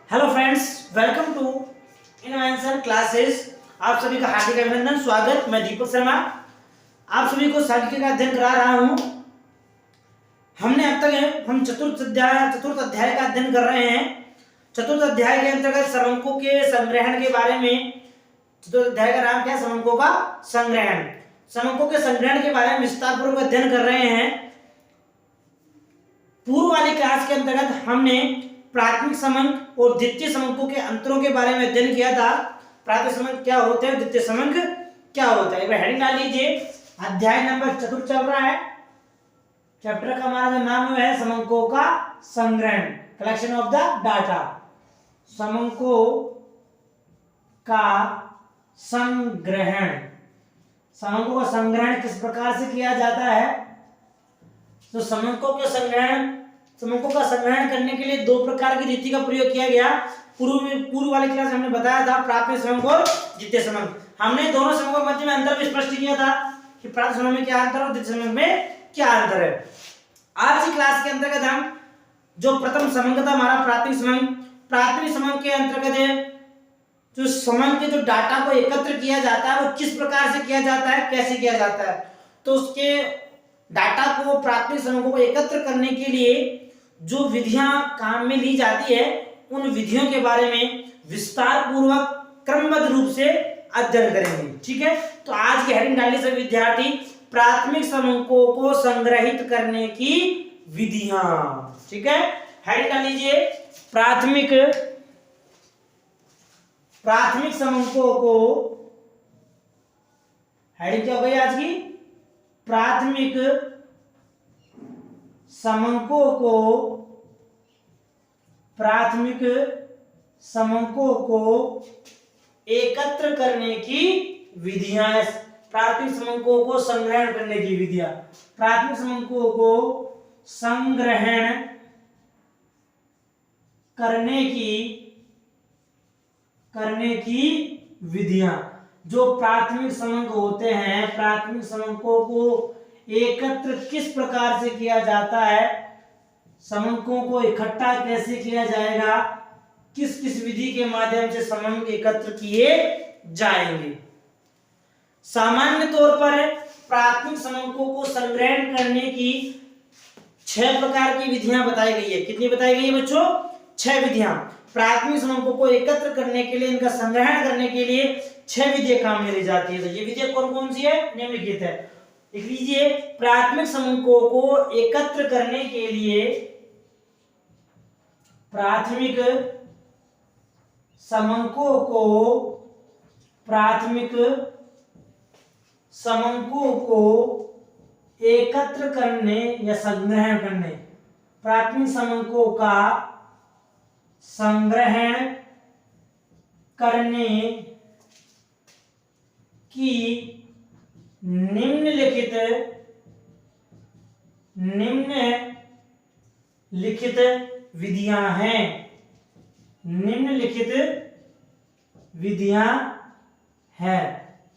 Hello friends, welcome to invention classes. आप सभी का हार्दिक अभिनंदन, स्वागत। मैं दीपक शर्मा आप सभी को सांख्यिकी का अध्ययन करा रहा हूं। हमने अब तक हम चतुर्थ अध्याय का अध्ययन कर रहे हैं। चतुर्थ अध्याय के अंतर्गत समंकों के संग्रहण के बारे में, चतुर्थ अध्याय का नाम क्या है? समंकों का संग्रहण। समंकों के संग्रहण के बारे में विस्तार पूर्वक अध्ययन कर रहे हैं। पूर्व वाली क्लास के अंतर्गत हमने प्राथमिक समंक और द्वितीय समंकों के अंतरों के बारे में अध्ययन किया था। प्राथमिक समंक क्या होते हैं, द्वितीय समंक क्या होता है। हेडिंग डाल लीजिए, अध्याय नंबर 4 चल रहा है। चैप्टर का हमारा जो नाम है समंकों का संग्रहण, कलेक्शन ऑफ द डाटा। समंकों का संग्रहण। समंकों का संग्रहण किस प्रकार से किया जाता है? तो समंकों का संग्रहण करने के लिए दो प्रकार की रीति का प्रयोग किया गया। पूर्व वाली क्लास हमने बताया था प्राथमिक समंक और द्वितीय समंक। हमने दोनों समंकों के मध्य में अंतर भी स्पष्ट किया था कि प्राथमिक समंक में क्या अंतर और द्वितीय समंक में क्या अंतर है। आज की क्लास के अंतर्गत हम जो प्रथम समंक था हमारा प्राथमिक समंक के अंतर्गत जो समंक के जो डाटा को एकत्र किया जाता है वो किस प्रकार से किया जाता है, कैसे किया जाता है। तो उसके डाटा को, प्राथमिक समंकों को एकत्र करने के लिए जो विधियां काम में ली जाती है उन विधियों के बारे में विस्तार पूर्वक क्रमबद्ध रूप से अध्ययन करेंगे। ठीक है, तो आज की हेडिंग डालने से विद्यार्थी प्राथमिक समंकों को संग्रहित करने की विधियां। ठीक है, हेडिंग डाल लीजिए, प्राथमिक समंकों को। हेडिंग क्या हो गई आज की? प्राथमिक समंकों को एकत्र करने की विधियां। प्राथमिक समंकों को संग्रहण करने की विधियां। प्राथमिक समंकों को संग्रहण करने की विधियां। जो प्राथमिक समंक होते हैं, प्राथमिक समंकों को एकत्र किस प्रकार से किया जाता है, समंकों को इकट्ठा कैसे किया जाएगा, किस किस विधि के माध्यम से समंक एकत्र किए जाएंगे। सामान्य तौर पर प्राथमिक समंकों को संग्रहण करने की 6 प्रकार की विधियां बताई गई है। कितनी बताई गई है बच्चों? 6 विधियां। प्राथमिक समंकों को एकत्र करने के लिए, इनका संग्रहण करने के लिए 6 विधियां काम में ली जाती है। तो ये विधियां कौन कौन सी है? निम्नलिखित है। लिख लीजिए, प्राथमिक समंकों को एकत्र करने के लिए प्राथमिक समंकों को एकत्र करने या संग्रहण करने, प्राथमिक समंकों का संग्रहण करने की निम्नलिखित विधियां हैं। निम्नलिखित विधियां हैं।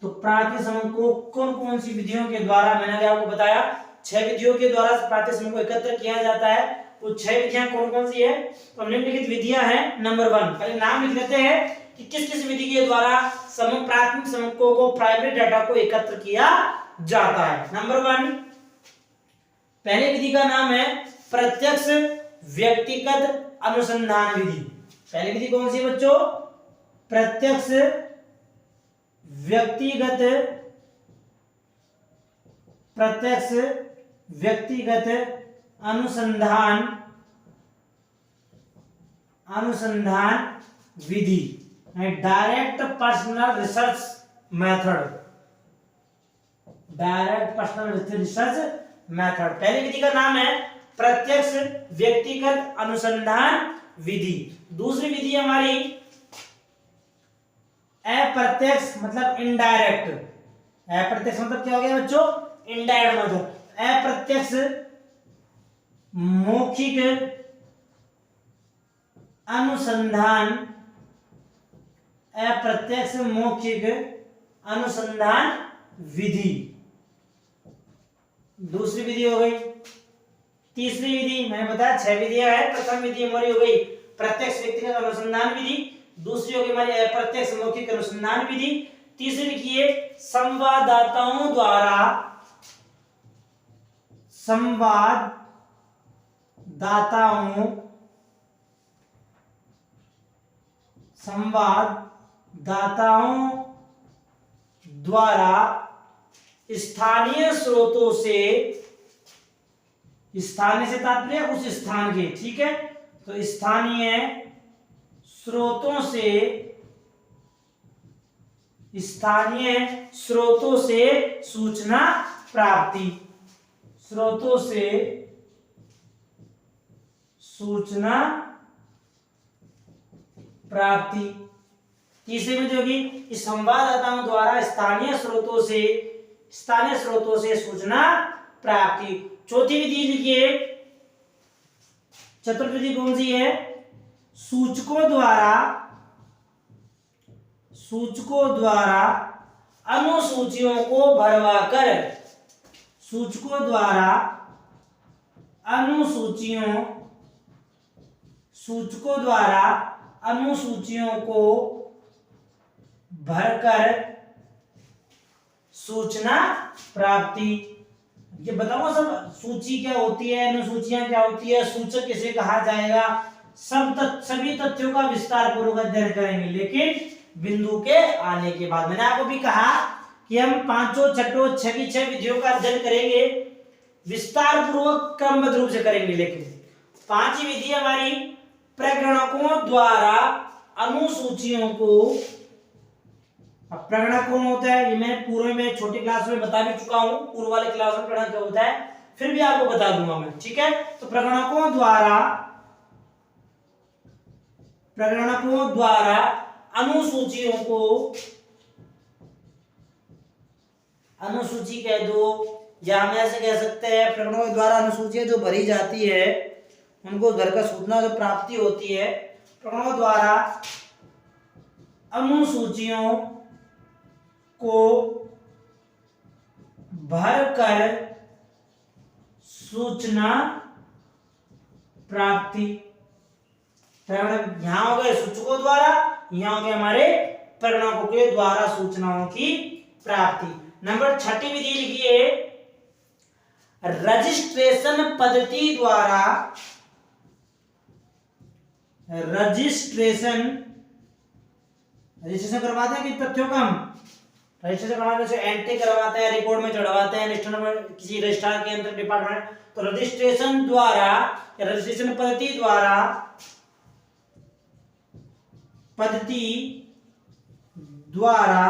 तो प्राथमिक समंक को कौन कौन सी विधियों के द्वारा, मैंने आपको बताया 6 विधियों के द्वारा प्राथमिक समंक को एकत्र किया जाता है। वो 6 विधियां कौन कौन सी है? तो निम्नलिखित विधियां हैं। नंबर 1, पहले नाम लिख लेते हैं कि किस किस विधि के द्वारा प्राथमिक समंकों को, प्राइमरी डाटा को एकत्र किया जाता है। नंबर 1, पहली विधि का नाम है प्रत्यक्ष व्यक्तिगत अनुसंधान विधि। पहली विधि कौन सी है बच्चों? प्रत्यक्ष व्यक्तिगत अनुसंधान विधि, डायरेक्ट पर्सनल रिसर्च मेथड। पहली विधि का नाम है प्रत्यक्ष व्यक्तिगत अनुसंधान विधि। दूसरी विधि हमारी अप्रत्यक्ष मतलब इनडायरेक्ट। अप्रत्यक्ष मतलब क्या हो गया बच्चों? इनडायरेक्ट मतलब अप्रत्यक्ष मौखिक अनुसंधान विधि। दूसरी विधि हो गई। तीसरी विधि मैंने बताया 6 विधियां हैं। प्रथम विधि हमारी हो गई प्रत्यक्ष व्यक्तिगत अनुसंधान विधि, दूसरी होगी हमारी अप्रत्यक्ष मौखिक अनुसंधान विधि, तीसरी लिखिए संवाददाताओं द्वारा स्थानीय स्रोतों से, स्थानीय से तात्पर्य उस स्थान के, ठीक है, तो स्थानीय स्रोतों से सूचना प्राप्ति, तीसरे में जो होगी इस संवाददाताओं द्वारा स्थानीय स्रोतों से सूचना प्राप्ति। चौथी विधि लिखिए, चतुर्थ विधि कौन सी है? सूचकों द्वारा अनुसूचियों को भरवाकर, अनुसूचियों को भरकर सूचना प्राप्ति। ये बताऊंगा सब, सूची क्या होती है, अनुसूचियां क्या होती है, सूचक किसे कहा जाएगा, सभी तथ्यों का विस्तार पूर्वक अध्ययन करेंगे, लेकिन बिंदु के आने के बाद। मैंने आपको भी कहा कि हम पांचों छठों छह की छह विधियों का अध्ययन करेंगे, विस्तार पूर्वक क्रमबद्ध रूप से करेंगे। लेकिन पांचवी विधि हमारी प्रगणकों द्वारा अनुसूचियों को, अब प्रगणक कौन होता है ये मैं पूर्व में छोटी क्लास में बता भी चुका हूं, पूर्व वाले क्लास में प्रगणक क्या होता है फिर भी आपको बता दूंगा मैं, ठीक है। तो प्रगणकों द्वारा अनुसूचियों को, अनुसूची कह दो या हम ऐसे कह सकते हैं प्रगणकों के द्वारा अनुसूचियां जो भरी जाती है उनको भरकर सूचना जो प्राप्ति होती है, प्रगणकों द्वारा अनुसूचियों को भरकर सूचना प्राप्ति। यहां हो गए सूचकों द्वारा, यहां हो गए हमारे प्रगणकों के द्वारा सूचनाओं की प्राप्ति। नंबर छठी विधि लिखिए, रजिस्ट्रेशन पद्धति द्वारा, रजिस्ट्रेशन करवाते हैं कि तथ्यों का हम रजिस्ट्रेशन करवाते हैं, एंट्री करवाते हैं, रिकॉर्ड में चढ़वाते हैं, रजिस्टर में किसी रजिस्ट्रार के अंदर डिपार्टमेंट, तो रजिस्ट्रेशन द्वारा या रजिस्ट्रेशन पद्धति द्वारा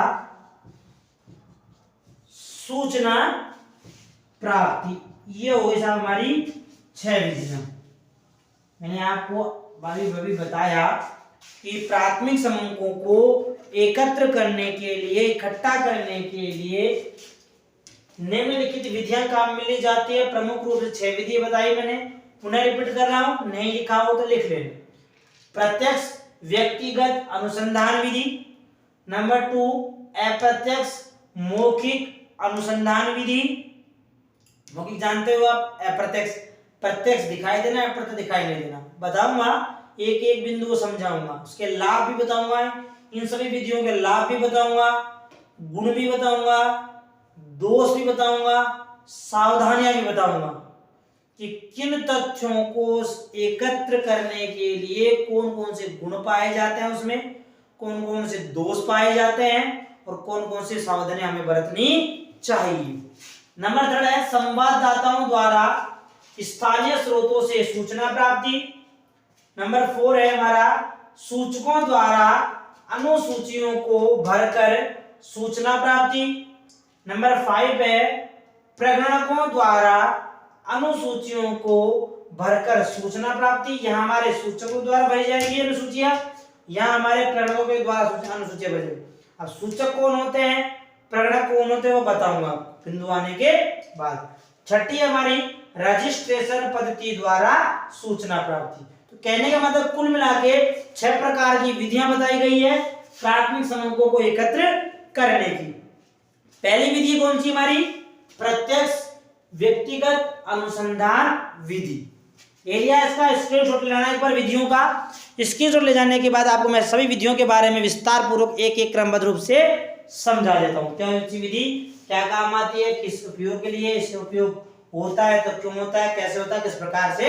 सूचना प्राप्ति। ये हो गई साहब हमारी छह विधियां। मैंने आपको अभी बताया कि प्राथमिक समूहों को एकत्र करने के लिए, इकट्ठा करने के लिए निम्नलिखित विधियां काम में ली जाती है। प्रमुख रूप से छह विधि बताई मैंने, पुनः रिपीट कर रहा हूं, नहीं लिखा हो तो लिख लेना। प्रत्यक्ष व्यक्तिगत अनुसंधान विधि, नंबर 2 अप्रत्यक्ष मौखिक अनुसंधान विधि। मौखिक जानते हो आप, अप्रत्यक्ष, प्रत्यक्ष दिखाई देना, अप्रत्यक्ष दिखाई नहीं देना। बताऊंगा एक एक बिंदु को समझाऊंगा, उसके लाभ भी बताऊंगा, इन सभी विधियों के लाभ भी बताऊंगा, गुण भी बताऊंगा, दोष भी बताऊंगा, सावधानियां भी बताऊंगा कि किन तथ्यों को एकत्र करने के लिए कौन कौन से गुण पाए जाते हैं, उसमें कौन कौन से दोष पाए जाते हैं और कौन कौन से सावधानियां हमें बरतनी चाहिए। नंबर 3 है संवाददाताओं द्वारा स्थानीय स्रोतों से सूचना प्राप्ति। नंबर 4 है हमारा सूचकों द्वारा अनुसूचियों को भरकर सूचना प्राप्ति। नंबर 5 है प्रगणकों द्वारा अनुसूचियों को भरकर सूचना प्राप्ति। यहाँ हमारे सूचकों द्वारा भरी जाएगी अनुसूचियां, यहाँ हमारे प्रगणकों के द्वारा अनुसूचियां भरी जाएगी। अब सूचक कौन होते हैं, प्रगणक कौन होते हैं वो बताऊंगा बिंदु आने के बाद। छठी हमारी रजिस्ट्रेशन पद्धति द्वारा सूचना प्राप्ति। तो कहने का मतलब कुल मिला के 6 प्रकार की विधियां बताई गई है प्राथमिक समूहों को एकत्र करने की। पहली विधि कौन सी हमारी, प्रत्यक्ष व्यक्तिगत अनुसंधान विधि। एरिया इसका स्क्रीनशॉट ले लेना एक बार विधियों का। स्क्रीनशॉट ले जाने के बाद आपको मैं सभी विधियों के बारे में विस्तार पूर्वक एक एक क्रमबद्ध रूप से समझा देता हूँ। क्या विधि क्या काम आती है, किस उपयोग के लिए इससे उपयोग होता है, तो क्यों होता है, कैसे होता है, किस प्रकार से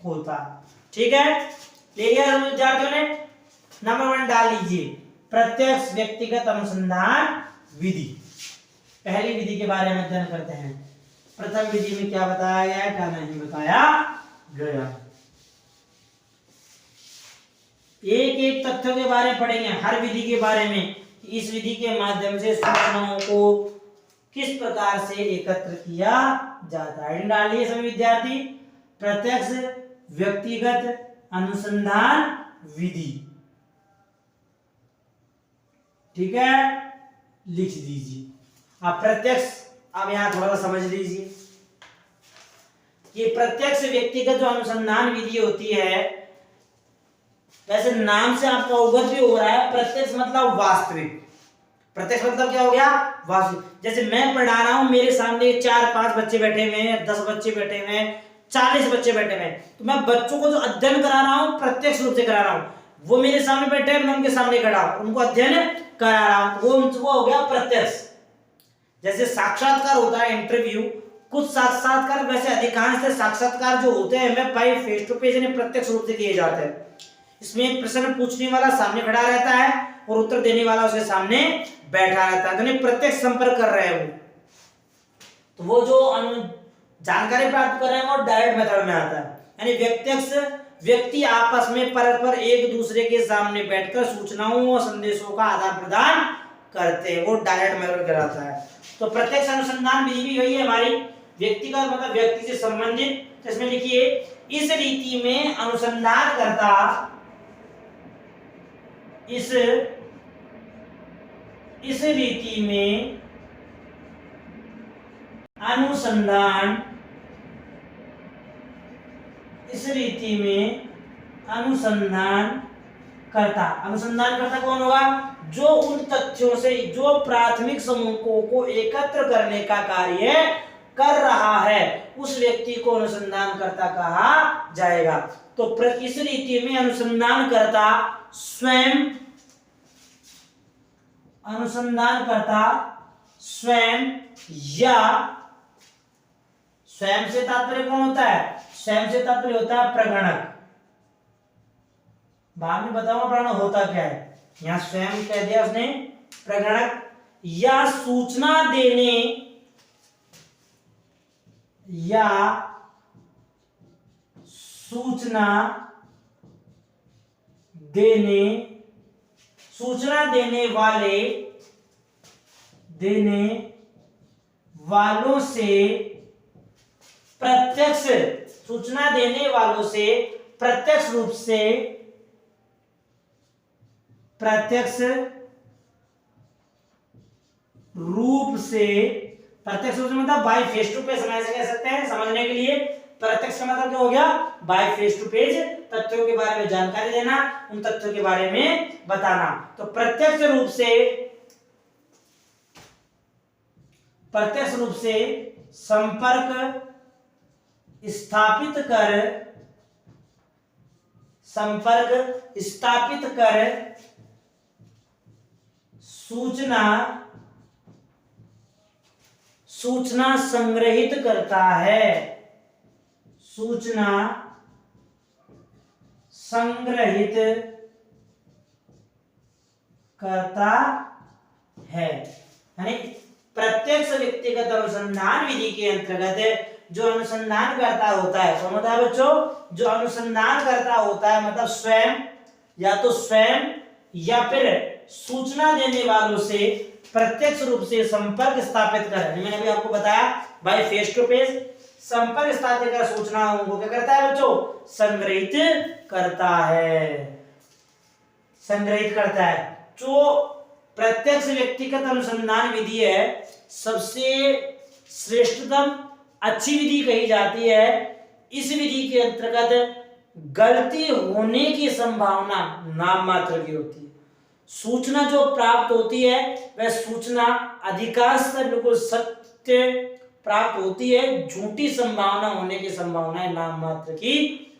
होता है। ठीक है, ले लिया विद्यार्थियों ने। नंबर 1 डाल लीजिए, प्रत्यक्ष व्यक्तिगत अनुसंधान विधि। पहली विधि के बारे में अध्ययन करते हैं। प्रथम विधि में क्या बताया गया है, क्या नहीं बताया गया। एक एक तथ्यों के बारे में पढ़ेंगे, हर विधि के बारे में। इस विधि के माध्यम से सूचनाओं को किस प्रकार से एकत्र किया जाता है। डालिए सभी विद्यार्थी, प्रत्यक्ष व्यक्तिगत अनुसंधान विधि। ठीक है, लिख दीजिए। अब प्रत्यक्ष, अब यहां थोड़ा सा समझ लीजिए कि प्रत्यक्ष व्यक्तिगत जो अनुसंधान विधि होती है, वैसे नाम से आपको अवगत भी हो रहा है। प्रत्यक्ष मतलब वास्तविक। प्रत्यक्ष मतलब क्या हो गया, वास्तविक। जैसे मैं पढ़ा रहा हूं, मेरे सामने 4-5 बच्चे बैठे हुए हैं, 10 बच्चे बैठे हुए हैं, 40 बच्चे बैठे हुए हैं, तो मैं बच्चों को जो अध्ययन करा रहा हूं प्रत्यक्ष रूप से करा रहा हूं। वो मेरे सामने बैठे हैं, मैं उनके सामने खड़ा हूं, उनको अध्ययन करा रहा हूं, वो हो गया प्रत्यक्ष। जैसे साक्षात्कार होता है, इंटरव्यू, कुछ साक्षात्कार, वैसे अधिकांश साक्षात्कार जो होते हैं मैं बाय फेस टू फेस यानी प्रत्यक्ष रूप से किए जाते हैं। इसमें एक प्रश्न पूछने वाला सामने खड़ा रहता है और उत्तर देने वाला उसके सामने बैठा रहता है, तो प्रत्यक्ष संपर्क कर रहे हैं वो। तो वो जो जानकारी प्राप्त कर रहे हैं वो डायरेक्ट मेथड में आता है, यानी प्रत्यक्ष व्यक्ति आपस में परस्पर एक दूसरे के सामने बैठकर सूचनाओं और संदेशों का आदान प्रदान करते हैं, वो डायरेक्ट मेथड कहलाता है। तो प्रत्यक्ष अनुसंधान विधि भी वही है हमारी, व्यक्तिगत मतलब व्यक्ति से संबंधित। तो इसमें लिखिए, इस रीति में अनुसंधान करता इस रीति में अनुसंधान, इस रीति में अनुसंधान करता कौन होगा, जो उन तथ्यों से जो प्राथमिक समूहों को एकत्र करने का कार्य कर रहा है उस व्यक्ति को अनुसंधानकर्ता कहा जाएगा। तो इस रीति में अनुसंधानकर्ता स्वयं या स्वयं से तात्पर्य कौन होता है, स्वयं से तात्पर्य होता है प्रगणक। बाद में बताऊंगा प्रगणक होता क्या है, यहां स्वयं कह दिया उसने, प्रगणक या सूचना देने वालों से प्रत्यक्ष रूप से प्रत्यक्ष मतलब बाय फेस टू फेस समझ कह सकते हैं। समझने के लिए प्रत्यक्ष का मतलब क्या हो गया, बाय फेस टू फेस तथ्यों के बारे में जानकारी देना, उन तथ्यों के बारे में बताना। तो प्रत्यक्ष रूप से संपर्क स्थापित कर सूचना संग्रहित करता है, यानी प्रत्यक्ष व्यक्तिगत अनुसंधान विधि के अंतर्गत जो अनुसंधान करता होता है, समझ है बच्चों, जो अनुसंधान करता होता है मतलब स्वयं या फिर सूचना देने वालों से प्रत्यक्ष रूप से संपर्क स्थापित कर, मैंने अभी आपको बताया बाय फेस टू फेस संपर्क स्थापित कर सूचनाओं को क्या करता है बच्चों, संग्रहित करता है। जो प्रत्यक्ष व्यक्तिगत अनुसंधान विधि है सबसे श्रेष्ठतम अच्छी विधि कही जाती है। इस विधि के अंतर्गत गलती होने की संभावना नाम मात्र की होती है। सूचना जो प्राप्त होती है वह सूचना अधिकांशतः बिल्कुल सत्य प्राप्त होती है, झूठी संभावना होने की संभावना नाम मात्र की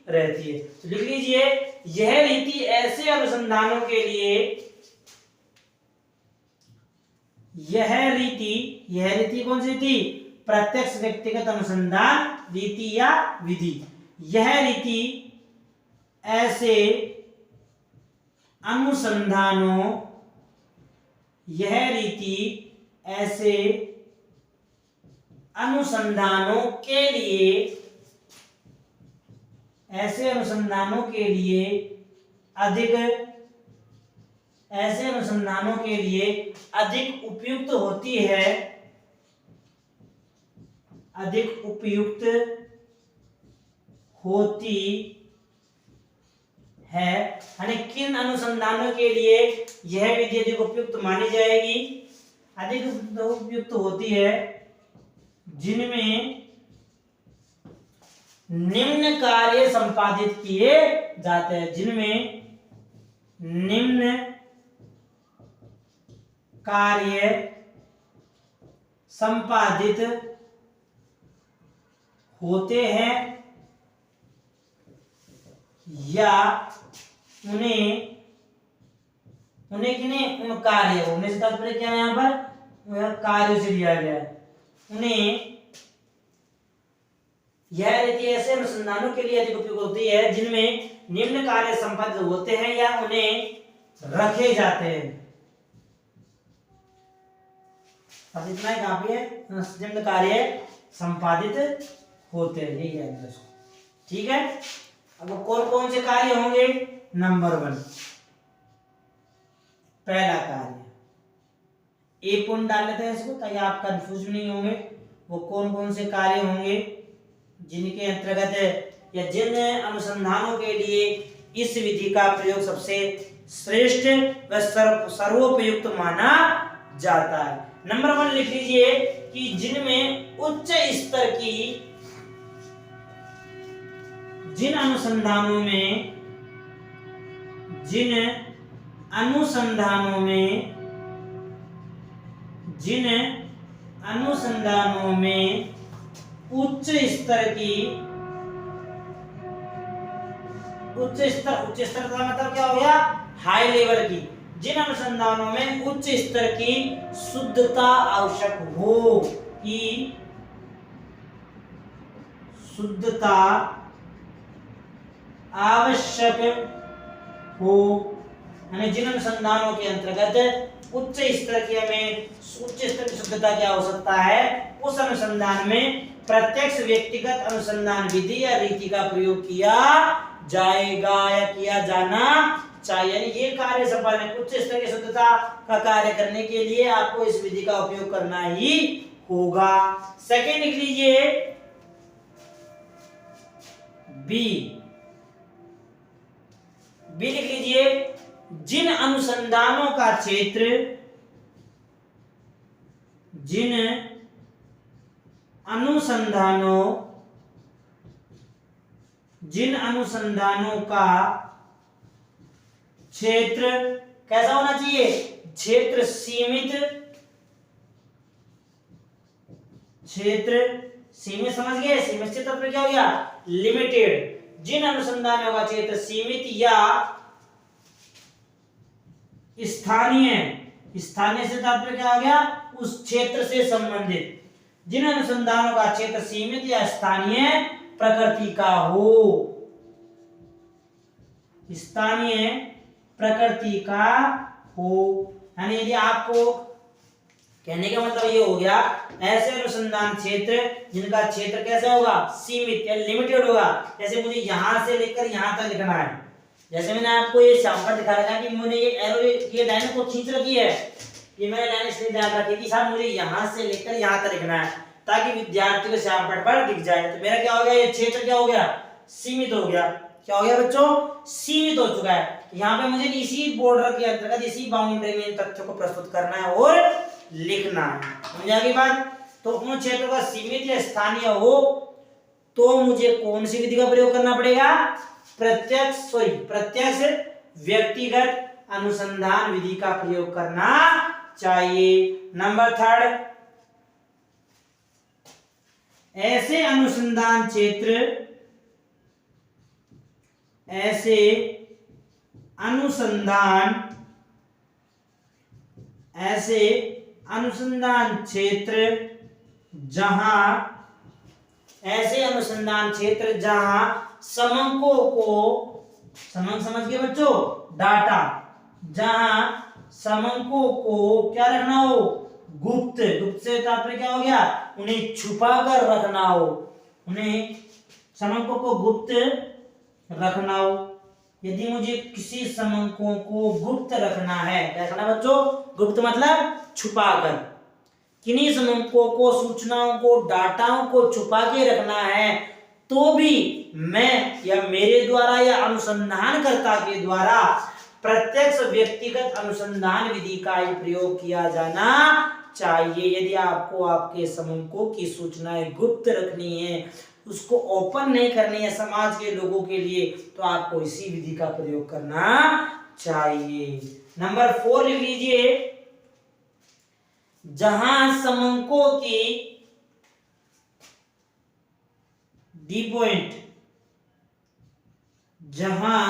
रहती है। तो लिख लीजिए, यह रीति ऐसे अनुसंधानों के लिए, यह रीति कौन सी थी? प्रत्यक्ष व्यक्तिगत अनुसंधान रीति या विधि। यह रीति ऐसे अनुसंधानों, यह रीति ऐसे अनुसंधानों के लिए, ऐसे अनुसंधानों के लिए अधिक, ऐसे अनुसंधानों के लिए अधिक उपयुक्त होती है, अधिक उपयुक्त होती है। यानी किन अनुसंधानों के लिए यह विधि अधिक उपयुक्त मानी जाएगी? अधिक उपयुक्त होती है जिनमें निम्न कार्य संपादित किए जाते हैं, जिनमें निम्न कार्य संपादित होते हैं या उन्हें किन्हें, उन कार्य, उन्हें से तात्पर्य क्या है? यहाँ पर कार्य से लिया गया है। उन्हें, यह रीति ऐसे अनुसंधानों के लिए अधिक उपयुक्त होती है जिनमें निम्न कार्य संपादित होते हैं या उन्हें रखे जाते हैं। अब इतना ही काफी है, निम्न कार्य संपादित होते हैं, यही है। ठीक है, अब कौन कौन से कार्य होंगे? नंबर 1, पहला कार्य, ए पॉइंट डाल लेते हैं इसको ताकि आप कंफ्यूज नहीं होंगे। वो कौन कौन से कार्य होंगे जिनके अंतर्गत या जिन अनुसंधानों के लिए इस विधि का प्रयोग सबसे श्रेष्ठ व सर्वोपयुक्त माना जाता है। नंबर 1 लिख लीजिए कि जिनमें उच्च स्तर की, जिन अनुसंधानों में, जिन अनुसंधानों में, जिन अनुसंधानों में उच्च स्तर की, उच्च स्तर का मतलब क्या हो गया? हाई लेवल की। जिन अनुसंधानों में उच्च स्तर की शुद्धता आवश्यक हो, की शुद्धता आवश्यक हो, यानी जिन अनुसंधानों के अंतर्गत उच्च स्तर की, हमें उच्च स्तर की शुद्धता की आवश्यकता है, उस अनुसंधान में प्रत्यक्ष व्यक्तिगत अनुसंधान विधि या रीति का प्रयोग किया जाएगा या किया जाना चाहिए। यानी ये कार्य संपादन, उच्च स्तर की शुद्धता का कार्य करने के लिए आपको इस विधि का उपयोग करना ही होगा। सेकेंड लिख लीजिए, बी लिख लीजिए, जिन अनुसंधानों का क्षेत्र, जिन अनुसंधानों का क्षेत्र कैसा होना चाहिए? क्षेत्र सीमित, क्षेत्र सीमित, समझ गए? सीमित से तात्पर्य क्या हो गया? लिमिटेड। जिन अनुसंधानों का क्षेत्र सीमित या स्थानीय, स्थानीय से तात्पर्य क्या हो गया? उस क्षेत्र से संबंधित। जिन अनुसंधानों का क्षेत्र सीमित या स्थानीय प्रकृति का हो, स्थानीय प्रकृति का हो, यानी यदि आपको कहने का मतलब ये हो गया, ऐसे अनुसंधान क्षेत्र जिनका क्षेत्र कैसा होगा? सीमित या लिमिटेड होगा। जैसे मुझे यहां से लेकर यहां तक लिखना है, जैसे मैंने आपको ये शार्पनर दिखा रखा है कि मैंने ये एरो, ये लाइन को खींच रखी है, ये मैंने लाइन इसलिए ध्यान रखी कि साहब मुझे यहां से लेकर यहां तक लिखना है ताकि विद्यार्थी को शार्पनर पर दिख जाए। तो मेरा क्या हो गया? ये क्षेत्र क्या हो गया? सीमित हो गया। क्या हो गया बच्चों? सीमित हो चुका है। यहाँ पे मुझे इसी बॉर्डर के अंतर्गत, इसी बाउंड्री में इन तथ्यों को प्रस्तुत करना है और लिखना है। समझ आ गई बात? तो उन क्षेत्रों का सीमित या स्थानीय हो तो मुझे कौन सी विधि का प्रयोग करना पड़ेगा? प्रत्यक्ष व्यक्तिगत अनुसंधान विधि का प्रयोग करना चाहिए। नंबर 3, ऐसे अनुसंधान क्षेत्र, ऐसे अनुसंधान क्षेत्र जहां समंको को, समंक समझ गए बच्चों, डाटा, जहां समंको को क्या रखना हो, गुप्त, गुप्त से तात्पर्य क्या हो गया, उन्हें छुपा कर रखना हो, उन्हें समंको को गुप्त रखना हो। यदि मुझे किसी समंकों को गुप्त रखना है, क्या रखना बच्चों, गुप्त मतलब छुपा कर, किन्हीं समंकों को, सूचनाओं को, डाटाओं को छुपा के रखना है, तो भी मैं या मेरे द्वारा या अनुसंधानकर्ता के द्वारा प्रत्यक्ष व्यक्तिगत अनुसंधान विधि का ही प्रयोग किया जाना चाहिए। यदि आपको आपके समंकों की सूचनाएं गुप्त रखनी है, उसको ओपन नहीं करनी है समाज के लोगों के लिए, तो आपको इसी विधि का प्रयोग करना चाहिए। नंबर 4 लिख लीजिए, जहां समंकों की, डी पॉइंट, जहां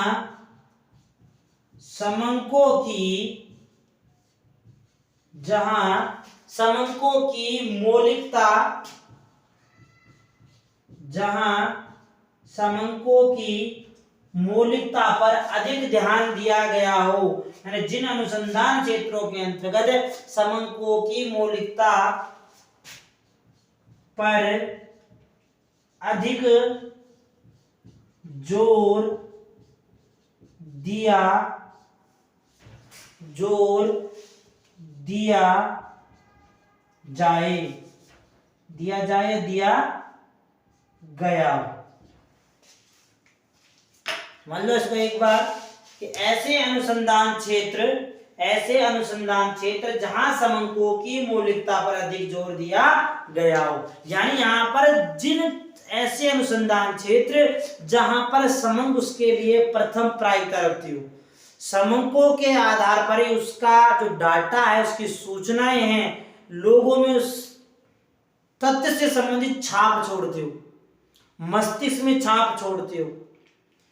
समंकों की मौलिकता, जहां समंकों की मौलिकता पर अधिक ध्यान दिया गया हो, यानी जिन अनुसंधान क्षेत्रों के अंतर्गत समंकों की मौलिकता पर अधिक जोर दिया जाए, दिया गया, मान लो इसको एक बार, कि ऐसे अनुसंधान क्षेत्र जहां समंकों की मौलिकता पर अधिक जोर दिया गया हो, यानी यहां पर जिन ऐसे अनुसंधान क्षेत्र जहां पर समंक उसके लिए प्रथम प्रायिकता रखती हो, समंकों के आधार पर ही उसका जो डाटा है, उसकी सूचनाएं हैं, लोगों में उस तथ्य से संबंधित छाप छोड़ते हो, मस्तिष्क में छाप छोड़ते हो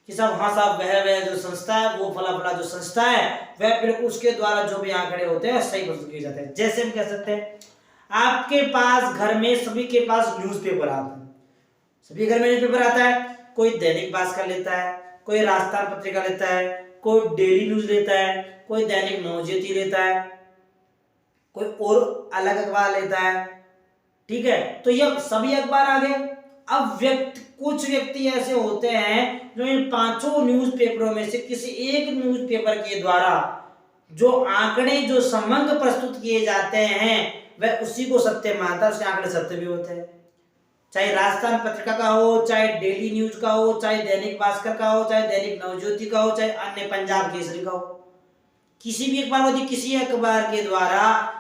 कि सब हाँ साहब वह जो संस्था है, वो फला जो संस्था है, वह बिल्कुल उसके द्वारा जो भी आंकड़े होते हैं सही प्रस्तुत किए जाते हैं। जैसे हम कह सकते हैं, आपके पास घर में सभी के पास न्यूज़पेपर आता है, सभी घर में न्यूज़पेपर आता है, कोई दैनिक भास्कर लेता है, कोई राजस्थान पत्रिका लेता है, कोई डेली न्यूज लेता है, कोई दैनिक नवज्योति लेता है, कोई और अलग अखबार लेता है, ठीक है। तो ये सभी अखबार आ गए। अब कुछ व्यक्ति ऐसे होते हैं जो इन पांचों न्यूज़पेपरों में से किसी एक न्यूज़पेपर के द्वारा जो आंकड़े, जो समंक प्रस्तुत किए जाते हैं, वह उसी को सत्य मानता है, उसके आंकड़े सत्य भी होते हैं, चाहे राजस्थान पत्रिका का हो, चाहे डेली न्यूज का हो, चाहे दैनिक भास्कर का हो, चाहे दैनिक नवज्योति का हो, चाहे अन्य पंजाब केसरी का हो, किसी भी अखबार, यदि किसी अखबार के द्वारा,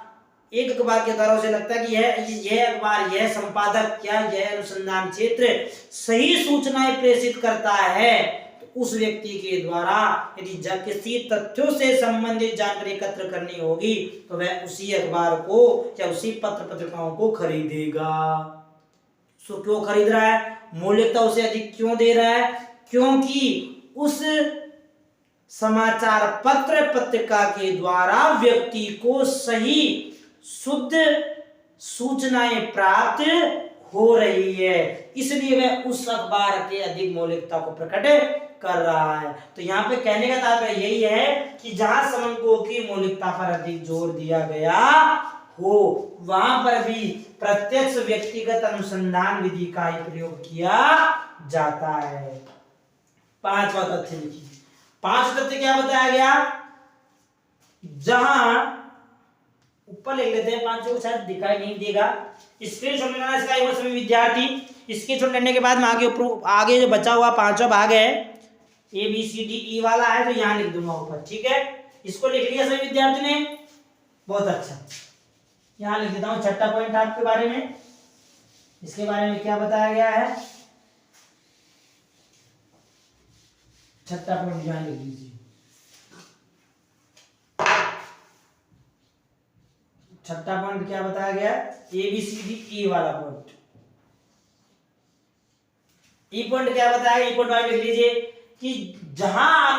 एक अखबार के द्वारा उसे लगता है कि यह अखबार, यह संपादक या यह अनुसंधान क्षेत्र सही सूचनाएं प्रेषित करता है, तो उस व्यक्ति के द्वारा यदि किसी तथ्यों से संबंधित जानकारी एकत्र करनी होगी, तो वह उसी अखबार को या उसी पत्र पत्रिकाओं को खरीदेगा। सो क्यों खरीद रहा है, मौलिकता उसे अधिक क्यों दे रहा है, क्योंकि उस समाचार पत्र पत्रिका के द्वारा व्यक्ति को सही शुद्ध सूचनाएं प्राप्त हो रही है, इसलिए वह उस अखबार के अधिक मौलिकता को प्रकट कर रहा है। तो यहाँ पे कहने का तात्पर्य यही है कि जहां समंकों की मौलिकता पर अधिक जोर दिया गया हो, वहां पर भी प्रत्यक्ष व्यक्तिगत अनुसंधान विधि का ही प्रयोग किया जाता है। पांचवा तथ्य लिखिए। पांच तथ्य क्या बताया गया, जहां ऊपर लिख लेते हैं, पांचों को शायद दिखाई नहीं देगा, स्क्रीनशॉट लेना इसका एक सभी विद्यार्थी। स्क्रीनशॉट लेने के बाद मैं आगे जो बचा हुआ पांचवा भाग है, ABCDE वाला है, तो यहाँ लिख दूंगा ऊपर, ठीक है। इसको लिख लिया सभी विद्यार्थी ने, बहुत अच्छा। यहाँ लिख देता हूँ छठा पॉइंट आपके बारे में, इसके बारे में क्या बताया गया है, छठा पॉइंट यहाँ लिख लीजिए। छठा पॉइंट क्या बताया गया, ABCDE वाला पॉइंट। ई पॉइंट क्या बताया, ई पॉइंट लिख लीजिए कि जहां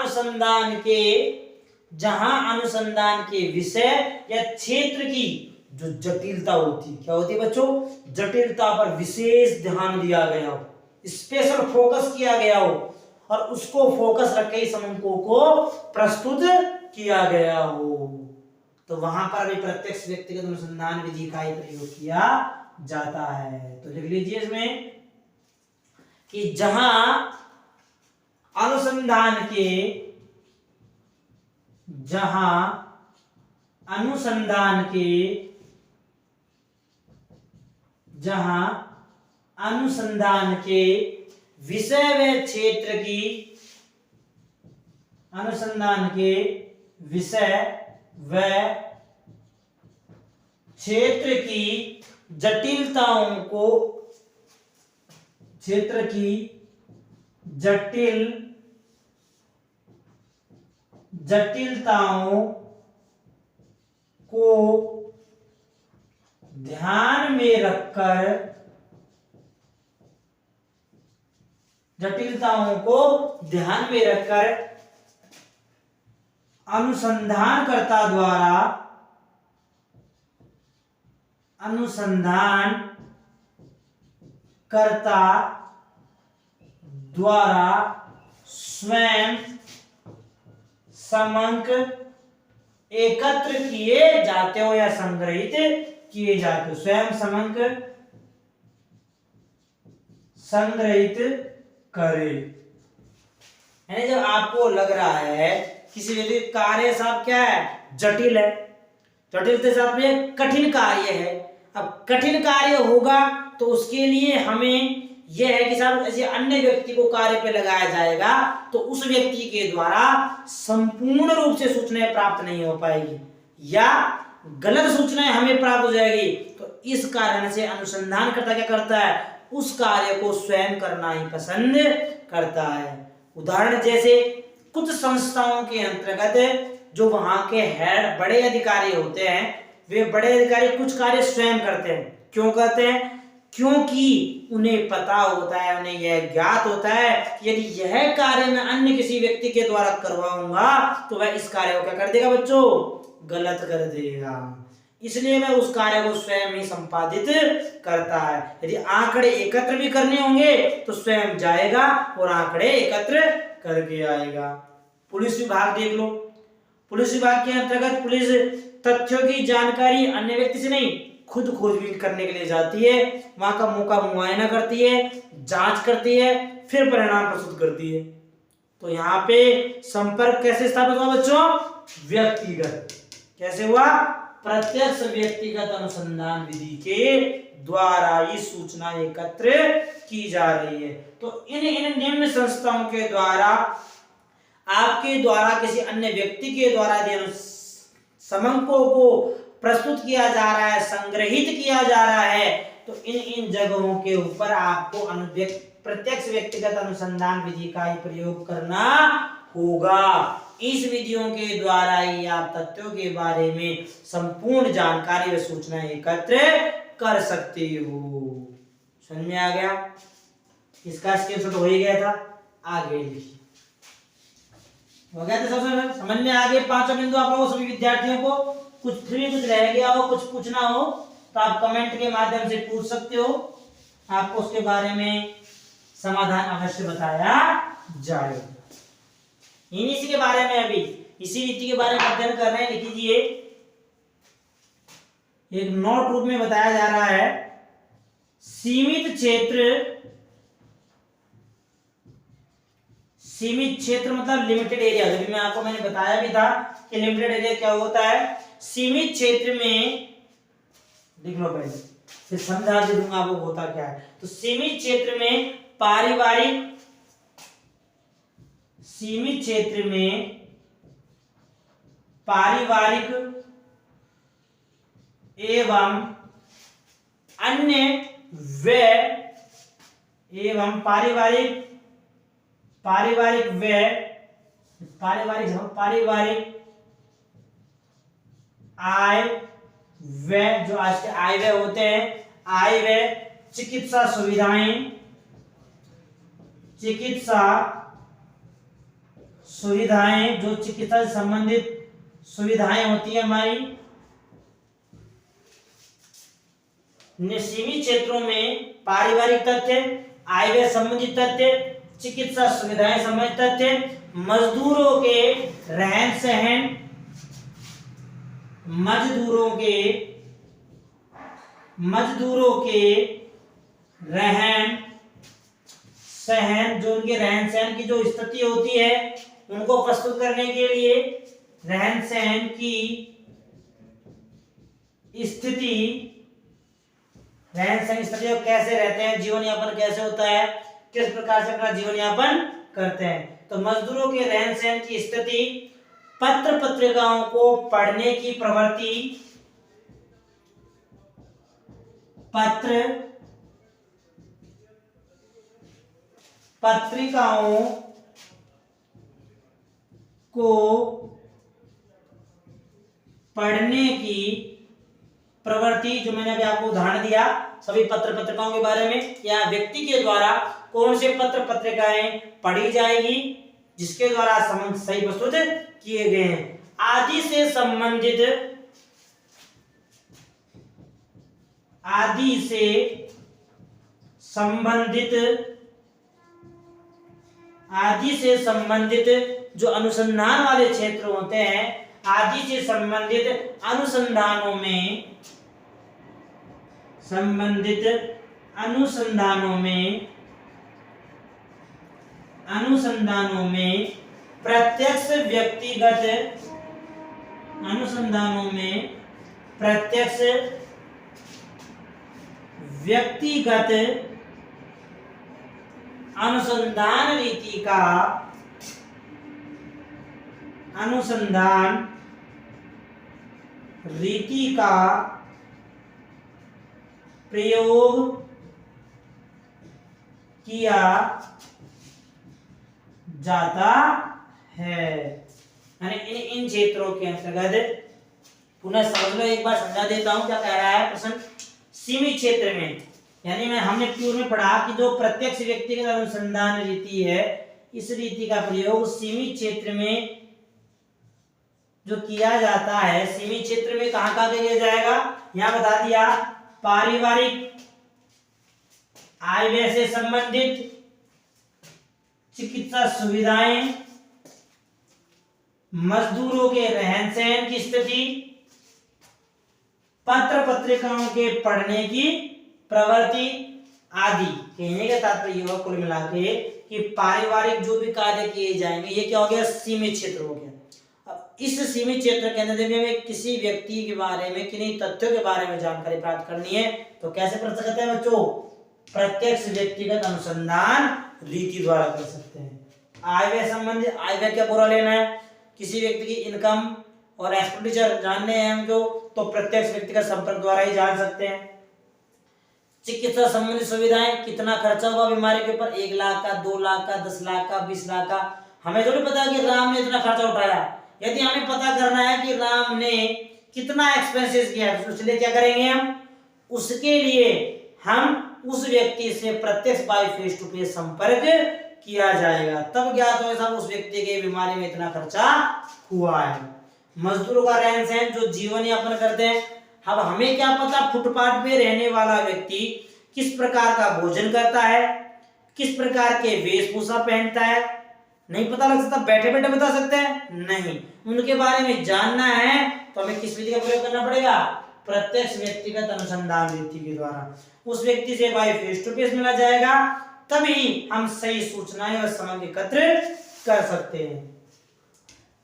अनुसंधान के विषय या क्षेत्र की जो जटिलता होती, क्या होती है बच्चों, जटिलता पर विशेष ध्यान दिया गया हो, स्पेशल फोकस किया गया हो और उसको फोकस रख के इस अंकों को प्रस्तुत किया गया हो, तो वहां पर भी प्रत्यक्ष व्यक्तिगत अनुसंधान विधि का ही प्रयोग किया जाता है। तो लिख लीजिए इसमें कि जहां अनुसंधान के विषय व क्षेत्र की जटिलताओं को ध्यान में रखकर अनुसंधानकर्ता द्वारा स्वयं समंक एकत्र किए जाते हो या संग्रहित किए जाते हो, स्वयं समंक संग्रहित करे। यानी जब आपको लग रहा है किसी व्यक्ति कार्य साहब क्या है, जटिल है, जटिलता से आप में कठिन कार्य है, अब कठिन कार्य होगा तो उसके लिए हमें यह है कि साहब ऐसे अन्य व्यक्ति को कार्य पे लगाया जाएगा तो उस व्यक्ति के द्वारा संपूर्ण रूप से सूचनाएं प्राप्त नहीं हो पाएगी या गलत सूचनाएं हमें प्राप्त हो जाएगी। तो इस कारण से अनुसंधानकर्ता क्या करता है, उस कार्य को स्वयं करना ही पसंद करता है। उदाहरण जैसे कुछ संस्थाओं के अंतर्गत जो वहां के हेड बड़े अधिकारी होते हैं, वे बड़े अधिकारी कुछ कार्य स्वयं करते हैं। क्यों करते हैं? क्योंकि उन्हें पता होता है, उन्हें यह ज्ञात होता है कि यदि यह कार्य मैं अन्य किसी व्यक्ति के द्वारा करवाऊंगा तो वह इस कार्य को क्या कर देगा बच्चों, गलत कर देगा, इसलिए वह उस कार्य को स्वयं ही संपादित करता है। यदि आंकड़े एकत्र भी करने होंगे तो स्वयं जाएगा और आंकड़े एकत्र करके आएगा। पुलिस विभाग देख लो, पुलिस विभाग के अंतर्गत पुलिस तथ्यों की जानकारी अन्य व्यक्ति से नहीं, खुद खोजबीन करने के लिए जाती है, वहां का मौका मुआयना करती है, जांच करती है, फिर परिणाम प्रस्तुत करती है। तो यहाँ पे संपर्क कैसे स्थापित हुआ बच्चों, व्यक्तिगत, कैसे हुआ, प्रत्यक्ष व्यक्तिगत अनुसंधान विधि के द्वारा ये सूचना एकत्र की जा रही है। तो इन निम्न संस्थाओं के द्वारा आपके द्वारा किसी अन्य व्यक्ति के द्वारा यदि समंकों को प्रस्तुत किया जा रहा है, संग्रहित किया जा रहा है, तो इन जगहों के ऊपर आपको प्रत्यक्ष व्यक्तिगत अनुसंधान विधि का ही प्रयोग करना होगा। इस विधियों के द्वारा ही आप तथ्यों के बारे में संपूर्ण जानकारी व सूचना एकत्र कर सकते हो। समझ में आ गया? इसका स्क्रीनशॉट हो ही गया था, आगे लिखिए। हो गया था सबसे समझ में आ गए पांचों बिंदु आप लोगों सभी विद्यार्थियों को। कुछ फिर कुछ रह गया हो, कुछ पूछना हो तो आप कमेंट के माध्यम से पूछ सकते हो, आपको उसके बारे में समाधान अवश्य बताया जाएगा। इसी के बारे में अभी इसी रीति के बारे में अध्ययन कर रहे हैं, लिख लीजिए। एक नोट रूप में बताया जा रहा है, सीमित क्षेत्र मतलब लिमिटेड एरिया। अभी मैंने बताया भी था कि लिमिटेड एरिया क्या होता है। सीमित क्षेत्र में लिख लो पहले, फिर समझा दे दूंगा वो होता क्या है। तो सीमित क्षेत्र में पारिवारिक एवं अन्य व्यय एवं पारिवारिक आय व्यय, जो आज के आय व्यय होते हैं, आय व्यय, चिकित्सा सुविधाएं, जो चिकित्सा से संबंधित सुविधाएं होती है हमारी, सीमित क्षेत्रों में पारिवारिक तथ्य, आय व्यय संबंधित तथ्य, चिकित्सा सुविधाएं संबंधित तथ्य, मजदूरों के रहन सहन, मजदूरों के रहन सहन, जो उनके रहन सहन की जो स्थिति होती है उनको प्रस्तुत करने के लिए रहन सहन की स्थिति, रहन सहन स्थिति कैसे रहते हैं, जीवन यापन कैसे होता है, किस प्रकार से अपना जीवन यापन करते हैं। तो मजदूरों के रहन सहन की स्थिति, पत्र पत्रिकाओं को पढ़ने की प्रवृत्ति, पत्रिकाओं को पढ़ने की प्रवृत्ति, जो मैंने अभी आपको उदाहरण दिया सभी पत्र पत्रिकाओं के बारे में, या व्यक्ति के द्वारा कौन से पत्र पत्रिकाएं पढ़ी जाएगी जिसके द्वारा संबंध सही प्रस्तुत किए गए हैं, आदि से संबंधित जो अनुसंधान वाले क्षेत्र होते हैं, आदि से संबंधित अनुसंधानों में प्रत्यक्ष व्यक्तिगत अनुसंधान रीति का प्रयोग किया जाता है। यानी इन क्षेत्रों के अंतर्गत, पुनः समझ लो, एक बार समझा देता हूं क्या कह रहा है प्रश्न। सीमित क्षेत्र में, यानी हमने पूर्व में पढ़ा कि जो प्रत्यक्ष व्यक्तिगत अनुसंधान रीति है, इस रीति का प्रयोग सीमित क्षेत्र में जो किया जाता है, सीमित क्षेत्र में कहां किया जाएगा, यहां बता दिया, पारिवारिक आय व्यय से संबंधित, चिकित्सा सुविधाएं, मजदूरों के रहन सहन की स्थिति, पत्र पत्रिकाओं के पढ़ने की प्रवृत्ति आदि। कहने का तात्पर्य यह कुल मिला के कि पारिवारिक जो भी कार्य किए जाएंगे, ये क्या हो गया, सीमित क्षेत्र हो गया। अब इस सीमित क्षेत्र के अंदर हमें किसी व्यक्ति के बारे में, किन्हीं तथ्यों के बारे में जानकारी प्राप्त करनी है, तो कैसे कर सकते हैं बच्चों, प्रत्यक्ष व्यक्तिगत अनुसंधान रीति द्वारा कर सकते हैं। आय व्यय संबंधित, आय व्यय क्या पूरा लेना है, किसी व्यक्ति की इनकम और एक्सपेंडिचर जानने हैं हमको, तो प्रत्यक्ष व्यक्तिगत संपर्क द्वारा ही जान सकते हैं। चिकित्सा संबंधित सुविधाएं, कितना खर्चा हुआ बीमारी के ऊपर, 1 लाख का, 2 लाख का, 10 लाख का, 20 लाख का, हमें थोड़ी पता कि राम ने इतना खर्चा उठाया। यदि हमें पता करना है कि राम ने कितना एक्सपेंसेस किया, तो उसके क्या करेंगे हम, उसके लिए हम उस व्यक्ति से प्रत्यक्ष बाय फेस टू फेस संपर्क किया जाएगा, तब ज्ञात होगा साहब उस व्यक्ति के बीमारी में इतना खर्चा हुआ है। मजदूरों का रहन सहन, जो जीवन यापन करते हैं, अब हमें क्या पता फुटपाथ पे रहने वाला व्यक्ति किस प्रकार का भोजन करता है, किस प्रकार के वेशभूषा पहनता है, नहीं पता लग सकता, बैठे बैठे बता सकते हैं नहीं। उनके बारे में जानना है तो हमें किस विधि का प्रयोग करना पड़ेगा, प्रत्यक्ष व्यक्तिगत अनुसंधान रीति के द्वारा उस व्यक्ति से बाय फेस टू फेस मिला जाएगा, तभी हम सही सूचनाएं और समझ एकत्र कर सकते हैं।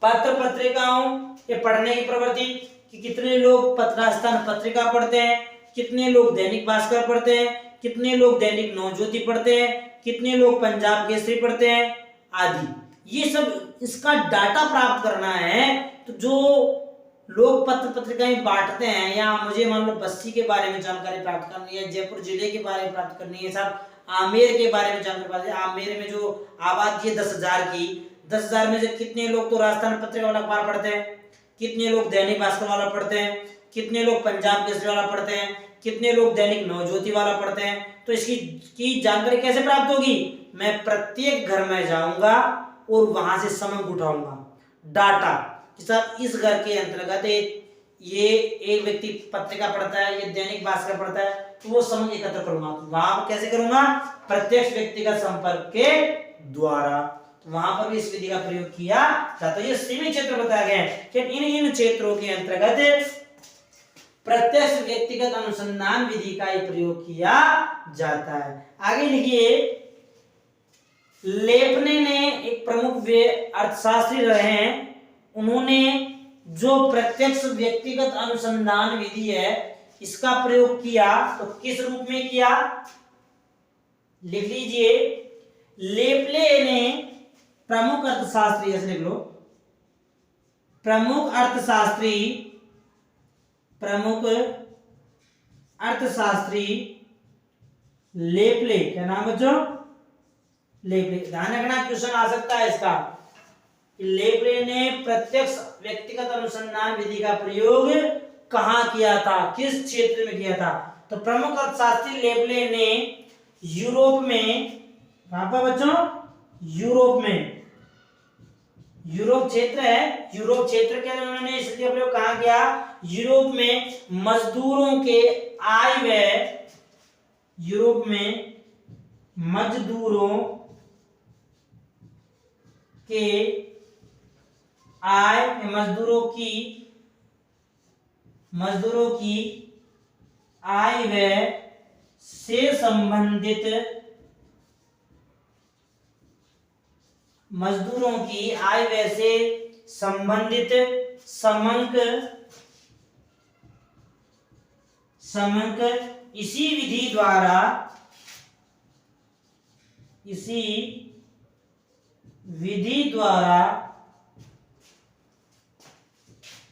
पत्र पत्रिकाओं के पढ़ने की प्रवृत्ति, कि कितने लोग राजस्थान पत्रिका पढ़ते हैं, कितने लोग दैनिक भास्कर पढ़ते हैं, कितने लोग दैनिक नवज्योति पढ़ते हैं, कितने लोग पंजाब केसरी पढ़ते हैं आदि। ये सब इसका डाटा प्राप्त करना है। तो जो लोग पत्र पत्रिकाएं बांटते हैं, या मुझे मान लो बस्सी के बारे में जानकारी प्राप्त करनी है, जयपुर जिले के बारे में प्राप्त करनी है, साहब आमेर के बारे में जानकारी प्राप्त, आमेर में जो आबादी है 10,000 की, 10,000 में से कितने लोग तो राजस्थान पत्रिका वाला अखबार पढ़ते हैं, कितने लोग दैनिक भास्कर वाला पढ़ते हैं, कितने लोग पंजाब केसरी वाला पढ़ते हैं, कितने लोग दैनिक नवज्योति वाला पढ़ते हैं। तो इसकी जानकारी कैसे प्राप्त होगी, मैं प्रत्येक घर में जाऊंगा, और वहां से समंक उठाऊंगा डाटा कि सर इस घर के अंतर्गत ये एक व्यक्ति पत्रिका पढ़ता है, ये दैनिक भास्कर पढ़ता है, तो वो समंक एकत्र करूंगा। तो वहां पर कैसे करूंगा? प्रत्यक्ष व्यक्तिगत संपर्क के द्वारा। तो वहां पर भी इस विधि का प्रयोग किया जाता है। ये सीमित क्षेत्र बताया गया है कि इन क्षेत्रों के अंतर्गत प्रत्यक्ष व्यक्तिगत अनुसंधान विधि का प्रयोग किया जाता है। आगे लिखिए, लेपने ने एक प्रमुख अर्थशास्त्री रहे हैं, उन्होंने जो प्रत्यक्ष व्यक्तिगत अनुसंधान विधि है इसका प्रयोग किया, तो किस रूप में किया? लिख लीजिए, लेपले ने प्रमुख अर्थशास्त्री, ऐसे लिख लो, प्रमुख अर्थशास्त्री लेपले, क्या नाम बच्चों? लेपले। ध्यान रखना, क्वेश्चन आ सकता है इसका। लेपले ने प्रत्यक्ष व्यक्तिगत अनुसंधान विधि का प्रयोग कहां किया था, किस क्षेत्र में किया था? तो प्रमुख अर्थशास्त्री लेपले ने यूरोप में, कहां पर बच्चों? यूरोप में, यूरोप क्षेत्र है, यूरोप क्षेत्र के अंदर उन्होंने इस विधि का प्रयोग कहां किया? यूरोप में मजदूरों के आय व्यय, यूरोप में मजदूरों के आय, मजदूरों की आय व्यय से संबंधित, मजदूरों की आय व्यय से संबंधित समंक इसी विधि द्वारा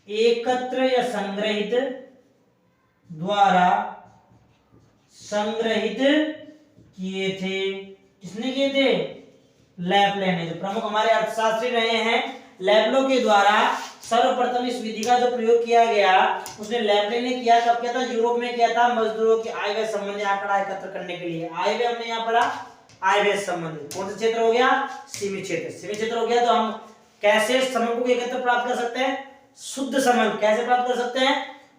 एकत्र या संग्रहित किए थे। किसने किए थे? लेपले ने, जो प्रमुख हमारे अर्थशास्त्री रहे हैं, लेपलो के द्वारा सर्वप्रथम इस विधि का जो प्रयोग किया गया उसने लेपले ने किया। कब किया था? यूरोप में किया था, मजदूरों की आय व्यय संबंधी आंकड़ा एकत्र करने के लिए। आय व्यय हमने यहाँ पढ़ा, आय व्यय संबंधित कौन सा क्षेत्र हो गया? सीमित क्षेत्र। सीमित क्षेत्र हो गया तो हम कैसे समंकों को एकत्र प्राप्त कर सकते हैं? शुद्ध समंक कैसे प्राप्त कर सकते हैं?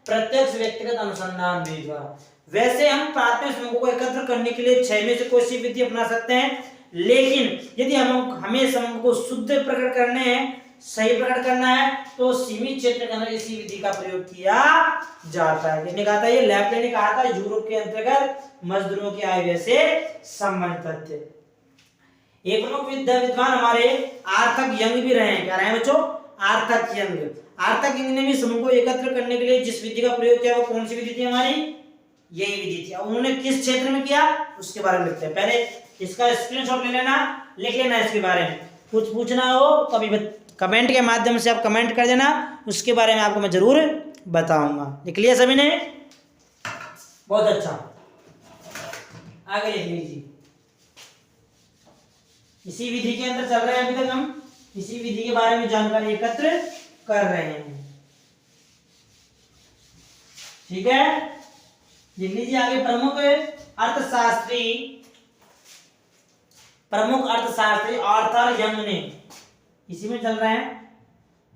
प्रत्यक्ष व्यक्तिगत अनुसंधान विधि द्वारा। वैसे हम प्राथमिक समंकों को एकत्र करने के लिए 6 में से कोई सी विधि अपना सकते हैं, लेकिन यदि हमें समंक को शुद्ध प्रकट करने हैं, सही प्रकट करना है, तो सीमित क्षेत्र के अंदर इसी विधि का प्रयोग किया जाता है। किसने कहा था? ये लेपले ने कहा था, यूरोप के अंतर्गत मजदूरों की आय व्यय से संबंधित तथ्य। एक प्रमुख विद्वान हमारे आर्थक यंग भी रहे हैं। क्या रहे हैं बच्चों? आर्थक यंग। आर्थक यंग ने भी समूह को एकत्र करने के लिए जिस विधि का प्रयोग किया वो कौन सी विधि थी हमारी? यही विधि थी। उन्होंने किस क्षेत्र में किया उसके बारे में लिखते हैं। पहले इसका स्क्रीनशॉट ले लेना, लिख लेना इसके बारे में। कुछ पूछना हो तो अभी कमेंट के माध्यम से आप कमेंट कर देना, उसके बारे में आपको मैं जरूर बताऊंगा। लिख लिया सभी ने? बहुत अच्छा, आगे लिख लीजिए। इसी विधि के अंदर चल रहे हैं, अभी तक हम इसी विधि के बारे में जानकारी एकत्र कर रहे हैं। ठीक है, लिख लीजिए आगे। प्रमुख अर्थशास्त्री आर्थर यंग ने, इसी में चल रहे हैं,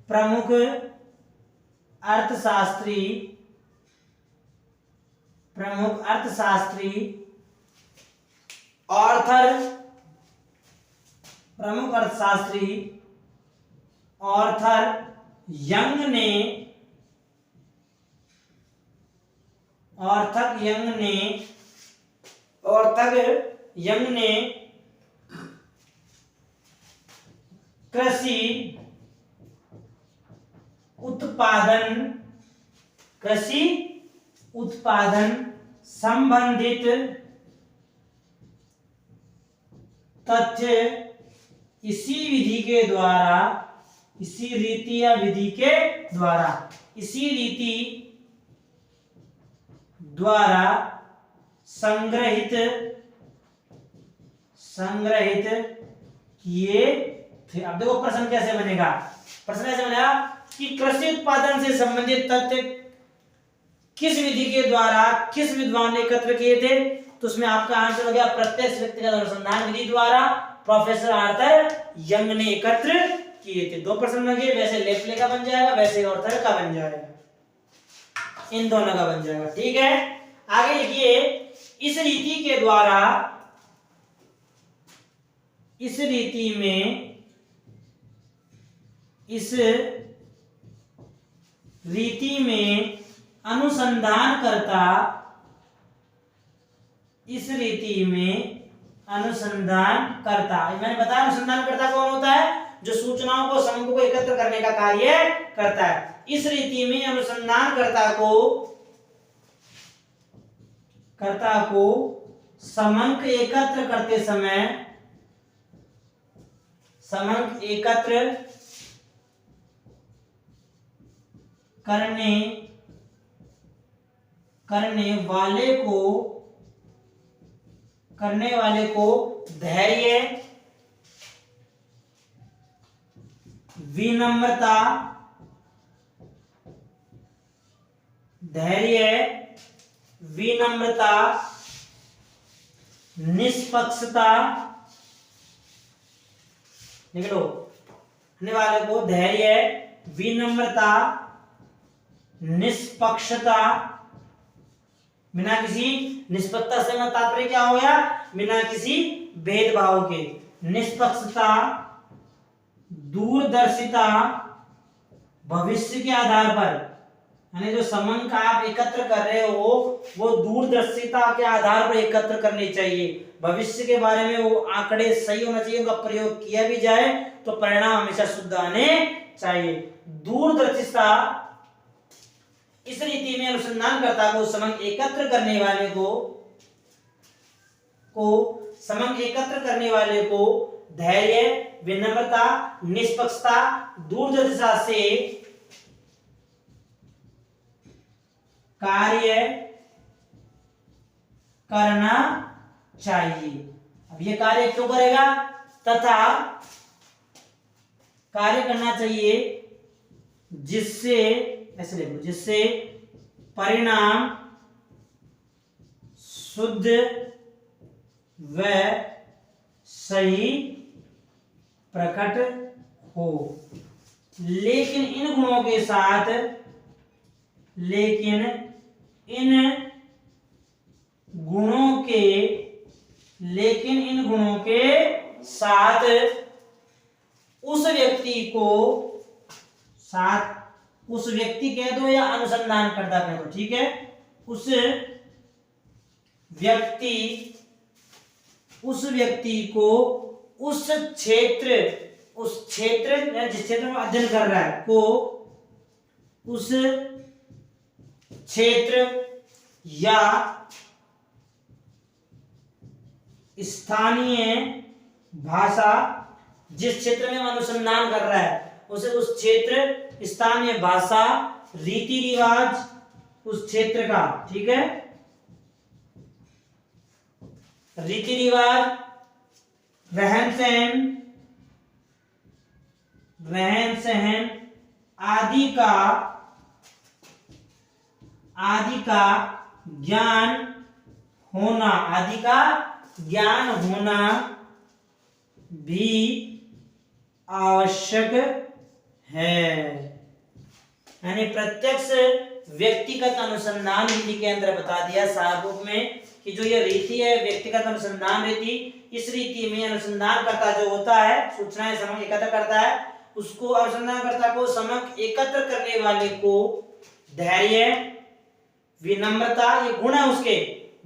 प्रमुख अर्थशास्त्री आर्थर यंग ने कृषि उत्पादन संबंधित तथ्य इसी रीति द्वारा संग्रहित किए थे। अब देखो प्रश्न कैसे बनेगा। प्रश्न ऐसे बनेगा कि कृषि उत्पादन से संबंधित तथ्य किस विधि के द्वारा किस विद्वान ने एकत्र किए थे। तो तो उसमें आपका आंसर हो गया प्रत्यक्ष व्यक्तिगत अनुसंधान विधि द्वारा प्रोफेसर आर्थर यंग ने एकत्र किए थे। 2 प्रश्न लगे, वैसे लेफ्ले का बन जाएगा, वैसे ऑर्थर का बन जाएगा, इन दोनों का बन जाएगा। ठीक है, आगे लिखिए, इस रीति के द्वारा, इस रीति में, इस रीति में अनुसंधानकर्ता, इस रीति में अनुसंधानकर्ता, मैंने बताया अनुसंधानकर्ता कौन होता है, जो सूचनाओं को समूह को एकत्र करने का कार्य करता है। इस रीति में अनुसंधानकर्ता को समंक एकत्र करते समय, समंक एकत्र करने वाले को धैर्य, विनम्रता, निष्पक्षता, लिख लो, करने वाले को धैर्य, विनम्रता, निष्पक्षता, बिना किसी निष्पक्षता से मतलब तात्पर्य क्या हो गया, बिना किसी भेदभाव के, निष्पक्षता, दूरदर्शिता, भविष्य के आधार पर, यानी जो समंक आप एकत्र कर रहे हो वो दूरदर्शिता के आधार पर एकत्र करनी चाहिए, भविष्य के बारे में वो आंकड़े सही होना चाहिए, उनका प्रयोग किया भी जाए तो परिणाम हमेशा शुद्ध आने चाहिए। दूरदर्शिता, इस रीति में अनुसंधानकर्ता को समंक एकत्र करने वाले को धैर्य, विनम्रता, निष्पक्षता, दूरदर्शिता से कार्य करना चाहिए। अब ये कार्य क्यों करेगा, तथा कार्य करना चाहिए जिससे, ऐसे लिखो, जिससे परिणाम शुद्ध व सही प्रकट हो। लेकिन इन गुणों के साथ, उस व्यक्ति कह दो या अनुसंधानकर्ता कह दो, ठीक है, उस व्यक्ति को उस क्षेत्र जिस क्षेत्र में अध्ययन कर रहा है को उस क्षेत्र या स्थानीय भाषा, जिस क्षेत्र में अनुसंधान कर रहा है उसे उस क्षेत्र, स्थानीय भाषा, रीति रिवाज उस क्षेत्र का, ठीक है, रीति रिवाज, रहन सहन आदि का ज्ञान होना भी आवश्यक है। यानी प्रत्यक्ष व्यक्तिगत अनुसंधान विधि के अंदर बता दिया सारभूत में कि जो ये रीति है व्यक्तिगत अनुसंधान रीति, इस रीति में अनुसंधानकर्ता जो होता है सूचनाएं समग्र एकत्र करता है, उसको अनुसंधानकर्ता को समग्र एकत्र करने वाले को धैर्य, विनम्रता, ये गुण है उसके,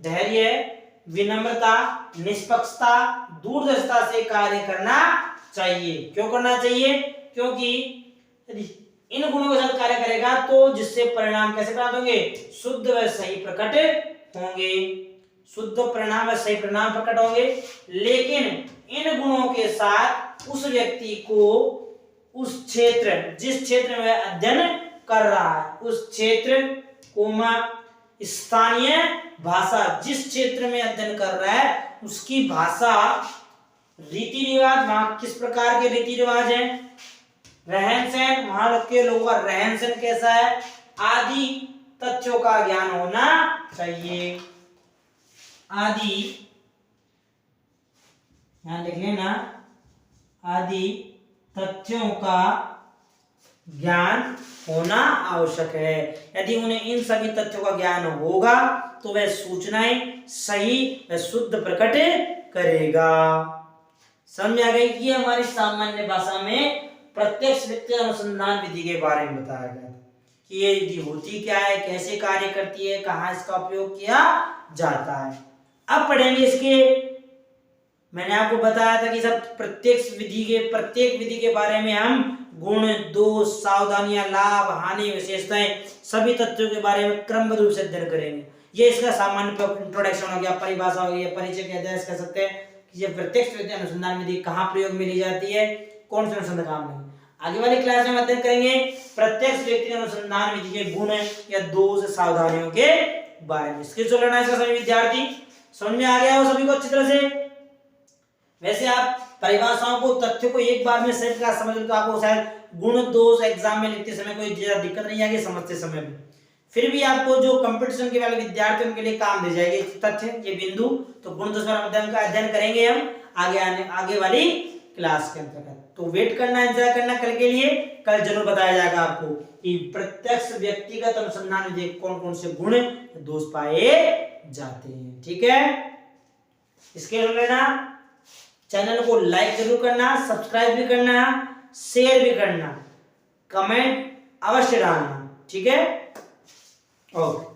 धैर्य, विनम्रता, निष्पक्षता, दूरदर्शिता से कार्य करना चाहिए। क्यों करना चाहिए? क्योंकि इन गुणों के साथ कार्य करेगा तो जिससे परिणाम कैसे प्राप्त होंगे, शुद्ध व सही प्रकट होंगे, शुद्ध परिणाम व सही परिणाम प्रकट होंगे। लेकिन इन गुणों के साथ उस व्यक्ति को उस क्षेत्र, जिस क्षेत्र में वह अध्ययन कर रहा है, उस क्षेत्र कोमा स्थानीय भाषा, जिस क्षेत्र में अध्ययन कर रहा है उसकी भाषा, रीति रिवाज, वहां किस प्रकार के रीति रिवाज हैं, रहन सहन, वहां के लोगों का रहन सहन कैसा है, आदि तथ्यों का ज्ञान होना चाहिए। आदि, यहां लिख लेना, आदि तथ्यों का ज्ञान होना आवश्यक है। यदि उन्हें इन सभी तथ्यों का ज्ञान होगा तो वह सूचनाएं सही व शुद्ध प्रकट करेगा। समझ आ गई कि हमारी सामान्य भाषा में प्रत्यक्ष व्यक्ति अनुसंधान विधि के बारे में बताया गया कि ये विधि होती क्या है, कैसे कार्य करती है, कहाँ इसका उपयोग किया जाता है। अब पढ़ेंगे इसके, मैंने आपको बताया था कि सब प्रत्येक विधि के बारे में हम गुण, दोष, सावधानियां, लाभ, हानि, विशेषताएं, सभी तथ्यों के बारे में क्रमबद्ध रूप से अध्ययन करेंगे। ये इसका सामान्य इंट्रोडक्शन हो गया, परिभाषा हो गई, परिचय के अध्याय कह सकते हैं कि ये प्रत्यक्ष व्यक्ति अनुसंधान विधि कहाँ प्रयोग में ली जाती है, कौन से अनुसंधान काम में। आगे वाली क्लास में अध्ययन करेंगे प्रत्यक्ष व्यक्ति अनुसंधान विधि के गुण या दोष, सावधानियों के बारे में। इसके जो लेना है सभी विद्यार्थी समझ में आ गया हो सभी को अच्छी तरह से। वैसे आप परिभाषाओं को, तथ्यों को एक बार में सेट कर समझ लो तो आपको शायद गुण दोष एग्जाम में लिखते समय कोई ज्यादा दिक्कत नहीं आएगी, समझते समय भी। फिर भी आपको जो कंपटीशन के वाले विद्यार्थियों के लिए काम दे जाएगी तथ्य, ये बिंदु, तो गुण दोष का अध्ययन करेंगे हम आगे वाली क्लास के अंतर्गत। तो वेट करना, इंतजार करना कल के लिए। कल जरूर बताया जाएगा आपको कि प्रत्यक्ष व्यक्तिगत अनुसंधान में कौन कौन से गुण दोष पाए जाते हैं। ठीक है, इसके लेना, चैनल को लाइक जरूर करना, सब्सक्राइब भी करना, शेयर भी करना, कमेंट अवश्य डालना। ठीक है, ओके।